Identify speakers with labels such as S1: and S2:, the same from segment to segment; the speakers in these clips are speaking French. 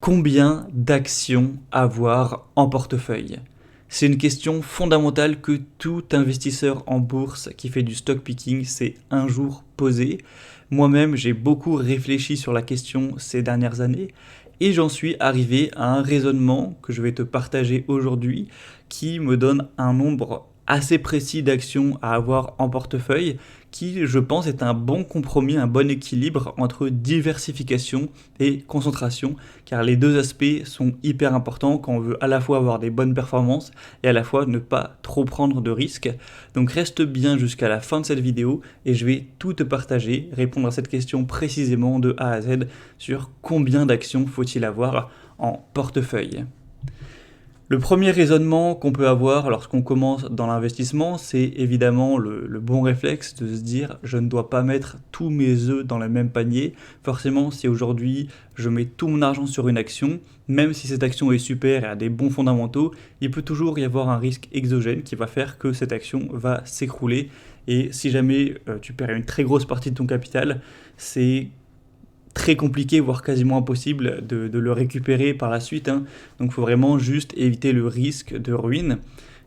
S1: Combien d'actions avoir en portefeuille? C'est une question fondamentale que tout investisseur en bourse qui fait du stock picking s'est un jour posé. Moi-même, j'ai beaucoup réfléchi sur la question ces dernières années et j'en suis arrivé à un raisonnement que je vais te partager aujourd'hui qui me donne un nombre assez précis d'actions à avoir en portefeuille qui, je pense, est un bon compromis, un bon équilibre entre diversification et concentration, car les deux aspects sont hyper importants quand on veut à la fois avoir des bonnes performances et à la fois ne pas trop prendre de risques. Donc reste bien jusqu'à la fin de cette vidéo et je vais tout te partager, répondre à cette question précisément de A à Z sur combien d'actions faut-il avoir en portefeuille. Le premier raisonnement qu'on peut avoir lorsqu'on commence dans l'investissement, c'est évidemment le bon réflexe de se dire je ne dois pas mettre tous mes œufs dans le même panier. Forcément, si aujourd'hui je mets tout mon argent sur une action, même si cette action est super et a des bons fondamentaux, il peut toujours y avoir un risque exogène qui va faire que cette action va s'écrouler. Et si jamais tu perds une très grosse partie de ton capital, c'est très compliqué, voire quasiment impossible de le récupérer par la suite. Donc il faut vraiment juste éviter le risque de ruine.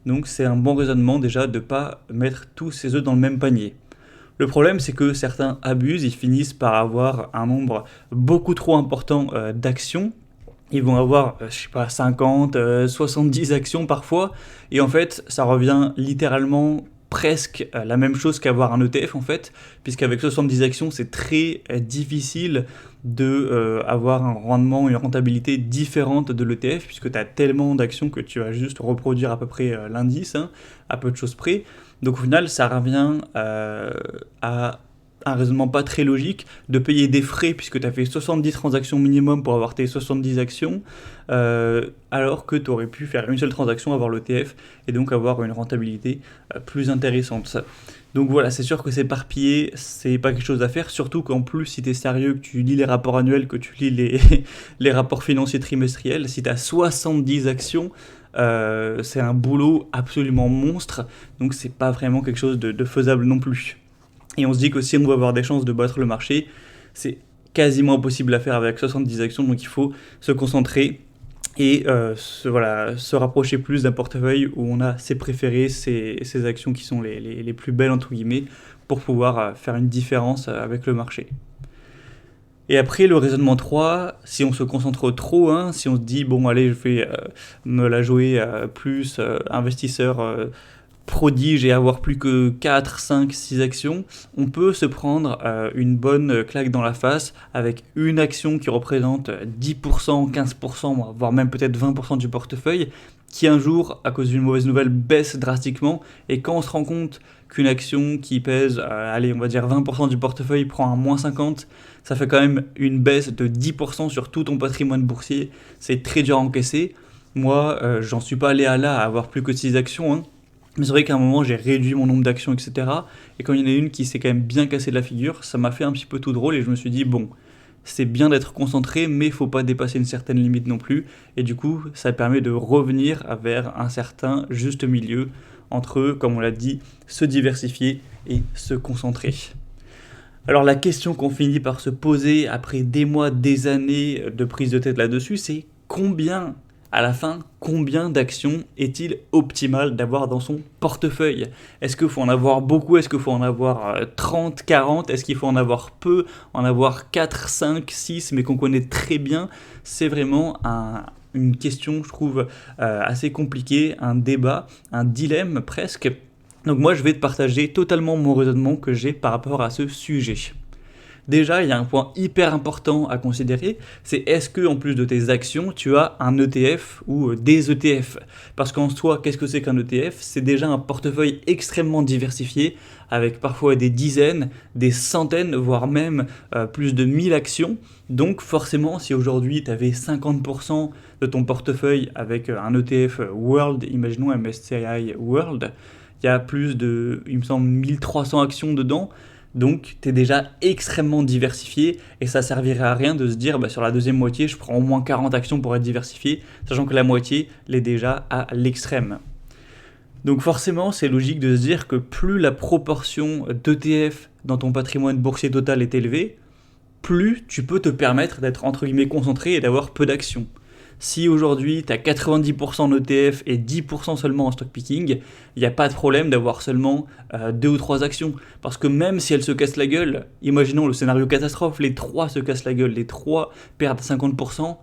S1: Donc c'est un bon raisonnement déjà de ne pas mettre tous ses œufs dans le même panier. Le problème, c'est que certains abusent, ils finissent par avoir un nombre beaucoup trop important d'actions. Ils vont avoir, 50, 70 actions parfois, et en fait, ça revient littéralement presque la même chose qu'avoir un ETF en fait, puisqu'avec 70 actions, c'est très difficile de avoir un rendement, une rentabilité différente de l'ETF, puisque tu as tellement d'actions que tu vas juste reproduire à peu près l'indice, à peu de choses près. Donc au final, ça revient à un raisonnement pas très logique de payer des frais puisque tu as fait 70 transactions minimum pour avoir tes 70 actions, alors que tu aurais pu faire une seule transaction, avoir l'ETF et donc avoir une rentabilité plus intéressante. Donc voilà, c'est sûr que s'éparpiller, c'est pas quelque chose à faire, surtout qu'en plus, si tu es sérieux, que tu lis les rapports annuels, que tu lis les rapports financiers trimestriels, si tu as 70 actions, c'est un boulot absolument monstre, donc c'est pas vraiment quelque chose de faisable non plus. Et on se dit que si on veut avoir des chances de battre le marché, c'est quasiment impossible à faire avec 70 actions, donc il faut se concentrer et se rapprocher plus d'un portefeuille où on a ses préférés, ses actions qui sont les plus belles entre guillemets, pour pouvoir faire une différence avec le marché. Et après, le raisonnement 3, si on se concentre trop, si on se dit, bon allez, je vais me la jouer plus investisseur prodige et avoir plus que 4, 5, 6 actions, on peut se prendre une bonne claque dans la face avec une action qui représente 10%, 15%, voire même peut-être 20% du portefeuille, qui un jour, à cause d'une mauvaise nouvelle, baisse drastiquement. Et quand on se rend compte qu'une action qui pèse, on va dire 20% du portefeuille prend un moins 50, ça fait quand même une baisse de 10% sur tout ton patrimoine boursier. C'est très dur à encaisser. Moi, j'en suis pas allé à là à avoir plus que 6 actions, mais c'est vrai qu'à un moment, j'ai réduit mon nombre d'actions, etc. Et quand il y en a une qui s'est quand même bien cassée de la figure, ça m'a fait un petit peu tout drôle et je me suis dit, bon, c'est bien d'être concentré, mais il ne faut pas dépasser une certaine limite non plus. Et du coup, ça permet de revenir vers un certain juste milieu entre, comme on l'a dit, se diversifier et se concentrer. Alors la question qu'on finit par se poser après des mois, des années de prise de tête là-dessus, c'est à la fin, combien d'actions est-il optimal d'avoir dans son portefeuille? Est-ce qu'il faut en avoir beaucoup? Est-ce qu'il faut en avoir 30, 40? Est-ce qu'il faut en avoir peu? En avoir 4, 5, 6, mais qu'on connaît très bien? C'est vraiment une question, je trouve, assez compliquée, un débat, un dilemme presque. Donc moi, je vais te partager totalement mon raisonnement que j'ai par rapport à ce sujet. Déjà, il y a un point hyper important à considérer, c'est est-ce que en plus de tes actions, tu as un ETF ou des ETF? Parce qu'en soi, qu'est-ce que c'est qu'un ETF? C'est déjà un portefeuille extrêmement diversifié, avec parfois des dizaines, des centaines, voire même plus de 1000 actions. Donc forcément, si aujourd'hui tu avais 50% de ton portefeuille avec un ETF World, imaginons MSCI World, il y a plus de, il me semble, 1300 actions dedans. Donc, tu es déjà extrêmement diversifié et ça servirait à rien de se dire sur la deuxième moitié, je prends au moins 40 actions pour être diversifié, sachant que la moitié l'est déjà à l'extrême. Donc forcément, c'est logique de se dire que plus la proportion d'ETF dans ton patrimoine boursier total est élevée, plus tu peux te permettre d'être entre guillemets concentré et d'avoir peu d'actions. Si aujourd'hui tu as 90% en ETF et 10% seulement en stock picking, il n'y a pas de problème d'avoir seulement 2 ou 3 actions. Parce que même si elles se cassent la gueule, imaginons le scénario catastrophe, les 3 se cassent la gueule, les 3 perdent 50%,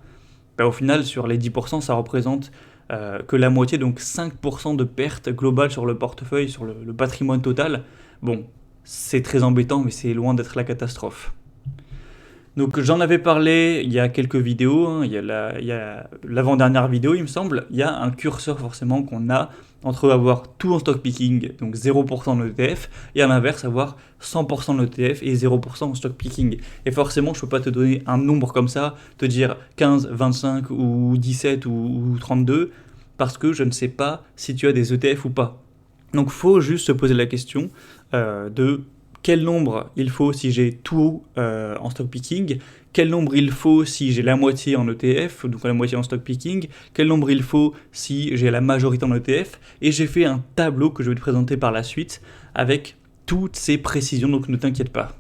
S1: au final sur les 10% ça représente que la moitié, donc 5% de perte globale sur le portefeuille, sur le patrimoine total. Bon, c'est très embêtant mais c'est loin d'être la catastrophe. Donc j'en avais parlé il y a quelques vidéos, hein, il y a l'avant-dernière vidéo il me semble, il y a un curseur forcément qu'on a entre avoir tout en stock picking, donc 0% en ETF, et à l'inverse avoir 100% en ETF et 0% en stock picking. Et forcément je ne peux pas te donner un nombre comme ça, te dire 15, 25 ou 17 ou 32, parce que je ne sais pas si tu as des ETF ou pas. Donc il faut juste se poser la question de quel nombre il faut si j'ai tout en stock picking, quel nombre il faut si j'ai la moitié en ETF, donc la moitié en stock picking, quel nombre il faut si j'ai la majorité en ETF, et j'ai fait un tableau que je vais te présenter par la suite avec toutes ces précisions, donc ne t'inquiète pas.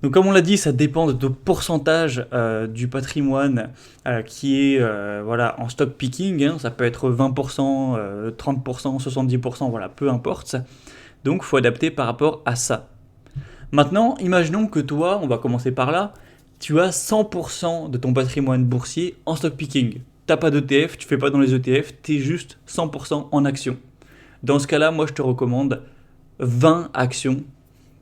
S1: Donc comme on l'a dit, ça dépend de pourcentage du patrimoine qui est en stock picking, hein, ça peut être 20%, 30%, 70%, voilà, peu importe. Donc il faut adapter par rapport à ça. Maintenant, imaginons que toi, on va commencer par là, tu as 100% de ton patrimoine boursier en stock picking. T'as pas d'ETF, tu fais pas dans les ETF, tu es juste 100% en actions. Dans ce cas-là, moi je te recommande 20 actions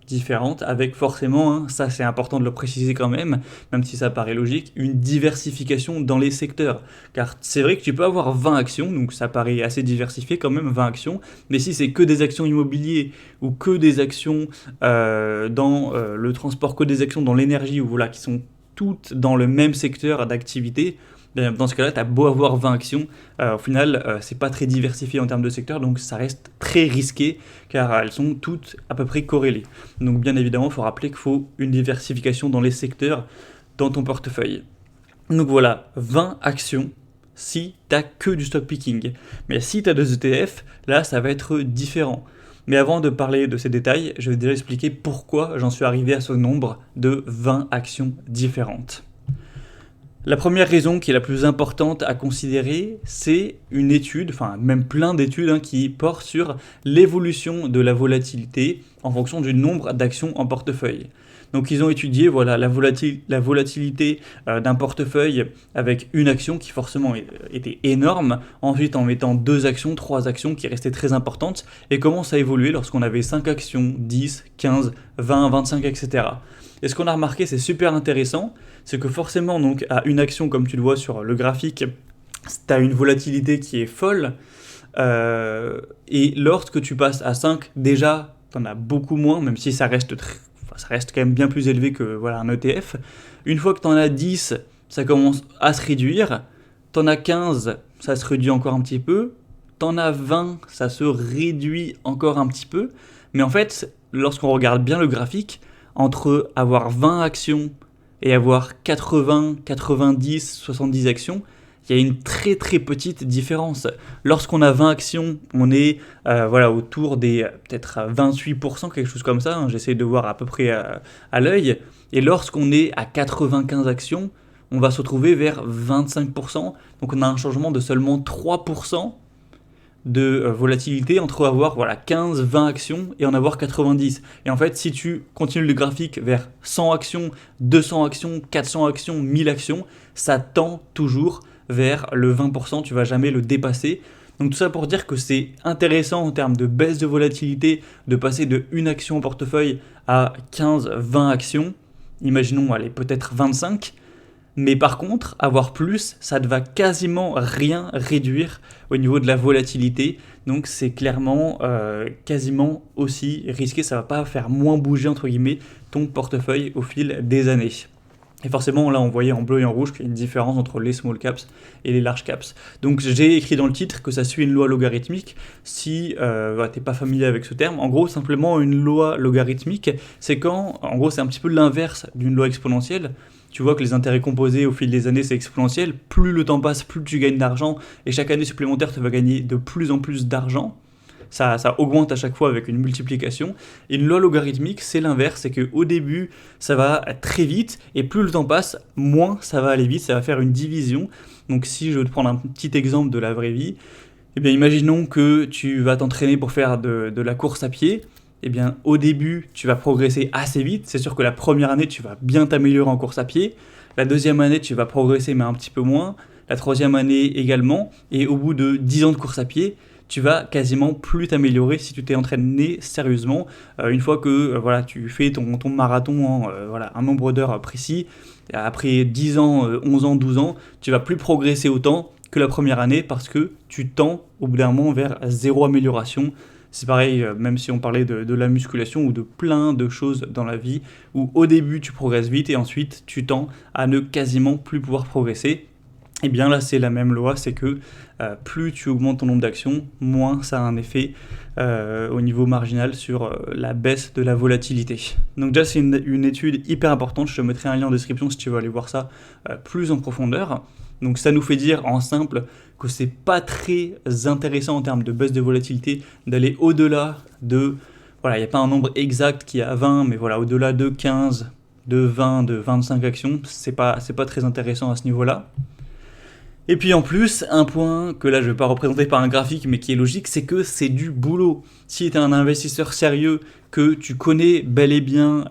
S1: différentes avec forcément, hein, ça c'est important de le préciser quand même si ça paraît logique, une diversification dans les secteurs. Car c'est vrai que tu peux avoir 20 actions, donc ça paraît assez diversifié quand même, 20 actions, mais si c'est que des actions immobilières ou que des actions dans le transport, que des actions dans l'énergie, ou voilà, qui sont toutes dans le même secteur d'activité, dans ce cas-là, tu as beau avoir 20 actions, au final, c'est pas très diversifié en termes de secteur, donc ça reste très risqué, car elles sont toutes à peu près corrélées. Donc bien évidemment, il faut rappeler qu'il faut une diversification dans les secteurs dans ton portefeuille. Donc voilà, 20 actions si tu n'as que du stock picking. Mais si tu as des ETF, là, ça va être différent. Mais avant de parler de ces détails, je vais déjà expliquer pourquoi j'en suis arrivé à ce nombre de 20 actions différentes. La première raison qui est la plus importante à considérer, c'est une étude, enfin même plein d'études qui portent sur l'évolution de la volatilité en fonction du nombre d'actions en portefeuille. Donc ils ont étudié la volatilité d'un portefeuille avec une action qui forcément était énorme, ensuite en mettant 2 actions, 3 actions qui restaient très importantes, et comment ça a évolué lorsqu'on avait 5 actions, 10, 15, 20, 25, etc. Et ce qu'on a remarqué, c'est super intéressant, c'est que forcément, donc, à une action, comme tu le vois sur le graphique, tu as une volatilité qui est folle, et lorsque tu passes à 5, déjà, tu en as beaucoup moins, même si ça reste quand même bien plus élevé que un ETF. Une fois que tu en as 10, ça commence à se réduire, tu en as 15, ça se réduit encore un petit peu, tu en as 20, ça se réduit encore un petit peu, mais en fait, lorsqu'on regarde bien le graphique, entre avoir 20 actions et avoir 80, 90, 70 actions, il y a une très très petite différence. Lorsqu'on a 20 actions, on est autour des peut-être 28%, quelque chose comme ça, j'essaie de voir à peu près à l'œil, et lorsqu'on est à 95 actions, on va se retrouver vers 25%, donc on a un changement de seulement 3% de volatilité entre avoir 15, 20 actions et en avoir 90. Et en fait, si tu continues le graphique vers 100 actions, 200 actions, 400 actions, 1000 actions, ça tend toujours vers le 20%, tu vas jamais le dépasser. Donc tout ça pour dire que c'est intéressant en termes de baisse de volatilité de passer de une action en portefeuille à 15, 20 actions, imaginons peut-être 25. Mais par contre, avoir plus, ça ne va quasiment rien réduire au niveau de la volatilité. Donc c'est clairement quasiment aussi risqué. Ça ne va pas faire moins bouger, entre guillemets, ton portefeuille au fil des années. Et forcément, là, on voyait en bleu et en rouge qu'il y a une différence entre les small caps et les large caps. Donc j'ai écrit dans le titre que ça suit une loi logarithmique. Si t'es pas familier avec ce terme, en gros, simplement une loi logarithmique, c'est quand, en gros, c'est un petit peu l'inverse d'une loi exponentielle. Tu vois que les intérêts composés au fil des années, c'est exponentiel. Plus le temps passe, plus tu gagnes d'argent. Et chaque année supplémentaire, tu vas gagner de plus en plus d'argent. ça augmente à chaque fois avec une multiplication. Et une loi logarithmique, c'est l'inverse, c'est qu'au début, ça va très vite, et plus le temps passe, moins ça va aller vite, ça va faire une division. Donc si je veux te prendre un petit exemple de la vraie vie, eh bien imaginons que tu vas t'entraîner pour faire de la course à pied. Eh bien, au début, tu vas progresser assez vite. C'est sûr que la première année, tu vas bien t'améliorer en course à pied. La deuxième année, tu vas progresser, mais un petit peu moins. La troisième année également. Et au bout de 10 ans de course à pied, tu vas quasiment plus t'améliorer si tu t'es entraîné sérieusement. Une fois que voilà, tu fais ton marathon en voilà, un nombre d'heures précis, après 10 ans, 11 ans, 12 ans, tu vas plus progresser autant que la première année parce que tu tends au bout d'un moment vers zéro amélioration. C'est pareil, même si on parlait de la musculation ou de plein de choses dans la vie, où au début tu progresses vite et ensuite tu tends à ne quasiment plus pouvoir progresser. Et bien là c'est la même loi, c'est que plus tu augmentes ton nombre d'actions, moins ça a un effet au niveau marginal sur la baisse de la volatilité. Donc déjà c'est une étude hyper importante, je te mettrai un lien en description si tu veux aller voir ça plus en profondeur. Donc ça nous fait dire en simple que c'est pas très intéressant en termes de baisse de volatilité d'aller au-delà de, voilà, il n'y a pas un nombre exact qui est à 20, mais voilà, au-delà de 15, de 20, de 25 actions, c'est pas très intéressant à ce niveau-là. Et puis en plus, un point que là je ne vais pas représenter par un graphique mais qui est logique, c'est que c'est du boulot. Si tu es un investisseur sérieux, que tu connais bel et bien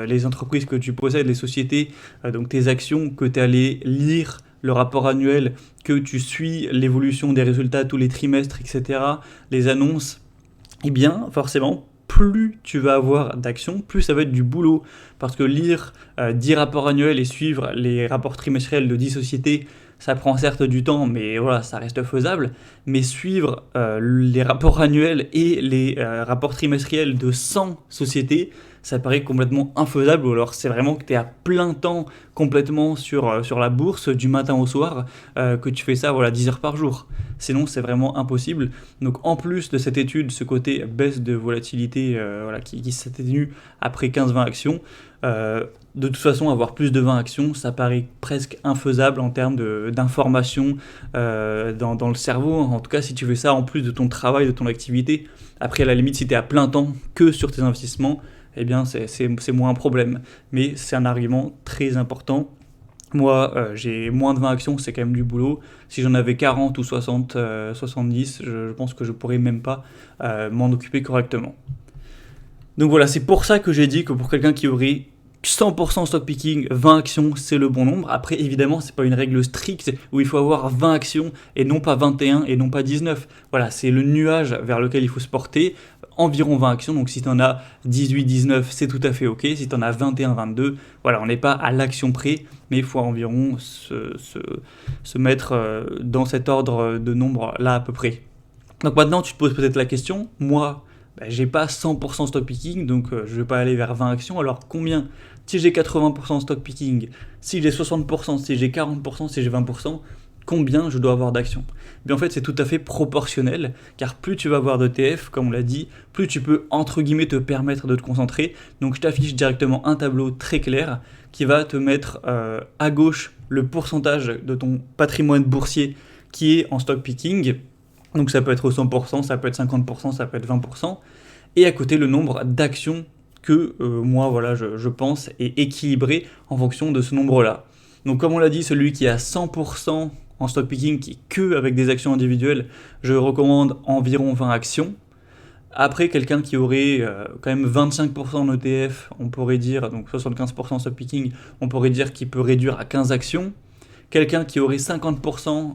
S1: les entreprises que tu possèdes, les sociétés, donc tes actions, que tu es allé lire le rapport annuel, que tu suis l'évolution des résultats tous les trimestres, etc., les annonces, eh bien forcément, plus tu vas avoir d'actions, plus ça va être du boulot. Parce que lire 10 rapports annuels et suivre les rapports trimestriels de 10 sociétés, ça prend certes du temps, mais voilà, ça reste faisable. Mais suivre les rapports annuels et les rapports trimestriels de 100 sociétés, ça paraît complètement infaisable. Ou alors c'est vraiment que tu es à plein temps complètement sur la bourse du matin au soir, que tu fais ça voilà, 10 heures par jour. Sinon c'est vraiment impossible. Donc en plus de cette étude, ce côté baisse de volatilité voilà, qui s'atténue après 15-20 actions, de toute façon, avoir plus de 20 actions, ça paraît presque infaisable en termes d'information dans le cerveau. En tout cas, si tu fais ça en plus de ton travail, de ton activité, après, à la limite, si tu es à plein temps que sur tes investissements, eh bien, c'est moins un problème. Mais c'est un argument très important. Moi, j'ai moins de 20 actions, c'est quand même du boulot. Si j'en avais 40 ou 60, 70, je pense que je pourrais même pas m'en occuper correctement. Donc voilà, c'est pour ça que j'ai dit que pour quelqu'un qui aurait 100% stock picking, 20 actions, c'est le bon nombre. Après, évidemment, c'est pas une règle stricte où il faut avoir 20 actions et non pas 21 et non pas 19. Voilà, c'est le nuage vers lequel il faut se porter. Environ 20 actions, donc si tu en as 18, 19, c'est tout à fait ok. Si tu en as 21, 22, voilà, on n'est pas à l'action près, mais il faut environ se mettre dans cet ordre de nombre là à peu près. Donc maintenant, tu te poses peut-être la question, moi, j'ai pas 100% stock picking, donc je vais pas aller vers 20 actions. Alors combien? Si j'ai 80% stock picking, si j'ai 60%, si j'ai 40%, si j'ai 20%, combien je dois avoir d'actions? En fait, c'est tout à fait proportionnel, car plus tu vas avoir d'ETF, comme on l'a dit, plus tu peux, entre guillemets, te permettre de te concentrer. Donc je t'affiche directement un tableau très clair qui va te mettre à gauche le pourcentage de ton patrimoine boursier qui est en stock picking. Donc ça peut être 100%, ça peut être 50%, ça peut être 20%. Et à côté, le nombre d'actions que moi, voilà, je pense est équilibré en fonction de ce nombre-là. Donc comme on l'a dit, celui qui a 100% en stock picking, qui est que avec des actions individuelles, je recommande environ 20 actions. Après, quelqu'un qui aurait quand même 25% en ETF, on pourrait dire, donc 75% en stock picking, on pourrait dire qu'il peut réduire à 15 actions. Quelqu'un qui aurait 50%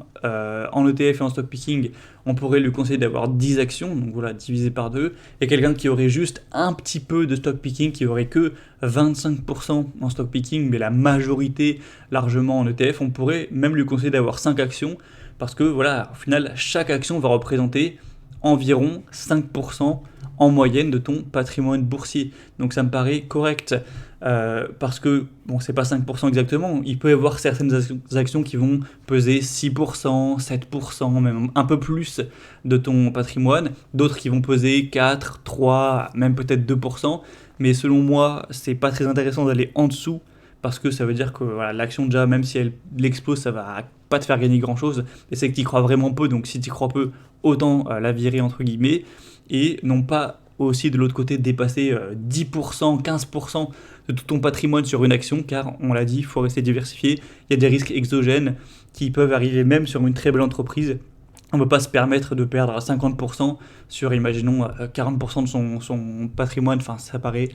S1: en ETF et en stock picking, on pourrait lui conseiller d'avoir 10 actions, donc voilà, divisé par 2. Et quelqu'un qui aurait juste un petit peu de stock picking, qui aurait que 25% en stock picking, mais la majorité largement en ETF, on pourrait même lui conseiller d'avoir 5 actions, parce que voilà, au final, chaque action va représenter environ 5% en moyenne de ton patrimoine boursier. Donc ça me paraît correct. Parce que, bon, c'est pas 5% exactement, il peut y avoir certaines actions qui vont peser 6%, 7%, même un peu plus de ton patrimoine, d'autres qui vont peser 4, 3, même peut-être 2%, mais selon moi, c'est pas très intéressant d'aller en dessous, parce que ça veut dire que voilà, l'action déjà, même si elle explose, ça va pas te faire gagner grand-chose, et c'est que tu y crois vraiment peu, donc si tu y crois peu, autant la virer entre guillemets, et non pas aussi de l'autre côté dépasser 10%, 15% de tout ton patrimoine sur une action, car on l'a dit, il faut rester diversifié, il y a des risques exogènes qui peuvent arriver même sur une très belle entreprise. On ne peut pas se permettre de perdre 50% sur, imaginons, 40% de son patrimoine. Enfin, ça paraît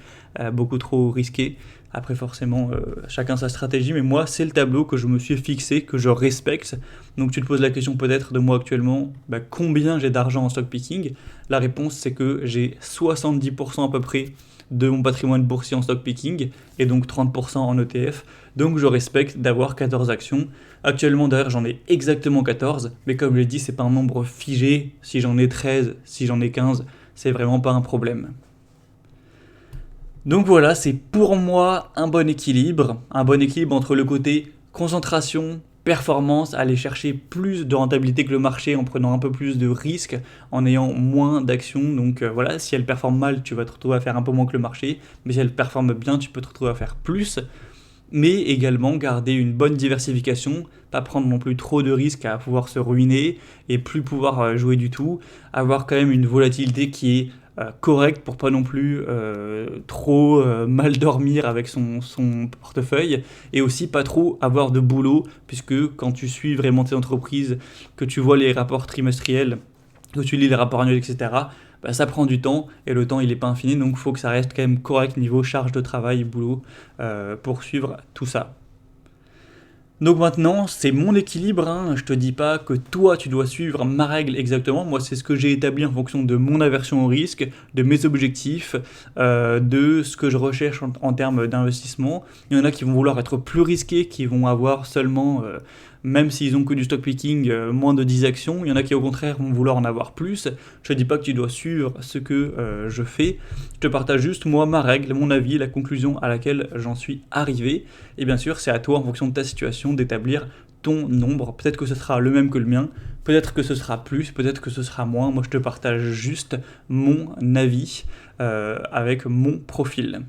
S1: beaucoup trop risqué. Après, forcément, chacun sa stratégie. Mais moi, c'est le tableau que je me suis fixé, que je respecte. Donc, tu te poses la question peut-être de moi actuellement, combien j'ai d'argent en stock picking. La réponse, c'est que j'ai 70% à peu près de mon patrimoine boursier en stock picking et donc 30% en ETF. Donc je respecte d'avoir 14 actions. Actuellement d'ailleurs j'en ai exactement 14, mais comme je l'ai dit, c'est pas un nombre figé. Si j'en ai 13, si j'en ai 15, c'est vraiment pas un problème. Donc voilà, c'est pour moi un bon équilibre entre le côté concentration, performance, aller chercher plus de rentabilité que le marché en prenant un peu plus de risques, en ayant moins d'actions. Donc voilà, si elle performe mal, tu vas te retrouver à faire un peu moins que le marché, mais si elle performe bien, tu peux te retrouver à faire plus. Mais également garder une bonne diversification, pas prendre non plus trop de risques à pouvoir se ruiner et plus pouvoir jouer du tout, avoir quand même une volatilité qui est correcte pour pas non plus trop mal dormir avec son portefeuille et aussi pas trop avoir de boulot, puisque quand tu suis vraiment tes entreprises, que tu vois les rapports trimestriels, que tu lis les rapports annuels, etc., ça prend du temps et le temps il n'est pas infini, donc il faut que ça reste quand même correct niveau charge de travail, boulot, pour suivre tout ça. Donc maintenant, c'est mon équilibre, hein. Je te dis pas que toi tu dois suivre ma règle exactement, moi c'est ce que j'ai établi en fonction de mon aversion au risque, de mes objectifs, de ce que je recherche en termes d'investissement. Il y en a qui vont vouloir être plus risqués, qui vont avoir seulement, même s'ils ont que du stock picking, moins de 10 actions. Il y en a qui au contraire vont vouloir en avoir plus. Je te dis pas que tu dois suivre ce que je fais, je te partage juste moi ma règle, mon avis, la conclusion à laquelle j'en suis arrivé. Et bien sûr, c'est à toi, en fonction de ta situation, d'établir ton nombre. Peut-être que ce sera le même que le mien, peut-être que ce sera plus, peut-être que ce sera moins. Moi, je te partage juste mon avis avec mon profil.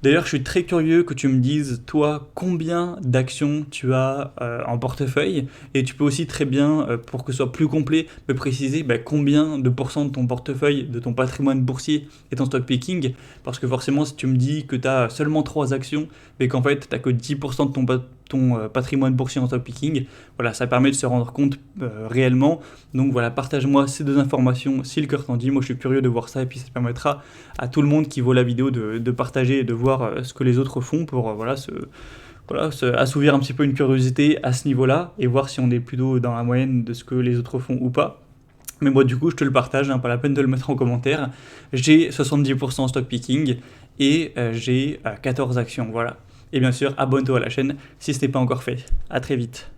S1: D'ailleurs, je suis très curieux que tu me dises, toi, combien d'actions tu as en portefeuille. Et tu peux aussi très bien, pour que ce soit plus complet, me préciser combien de pourcents de ton portefeuille, de ton patrimoine boursier est en stock picking. Parce que forcément, si tu me dis que tu as seulement 3 actions, mais qu'en fait, tu n'as que 10% de ton patrimoine boursier en stock picking, voilà, ça permet de se rendre compte réellement. Donc voilà, partage-moi ces deux informations si le cœur t'en dit. Moi, je suis curieux de voir ça et puis ça permettra à tout le monde qui voit la vidéo de partager et de voir ce que les autres font pour assouvir un petit peu une curiosité à ce niveau-là et voir si on est plutôt dans la moyenne de ce que les autres font ou pas. Mais moi, du coup, je te le partage, pas la peine de le mettre en commentaire. J'ai 70% en stock picking et j'ai 14 actions, voilà. Et bien sûr, abonne-toi à la chaîne si ce n'est pas encore fait. À très vite.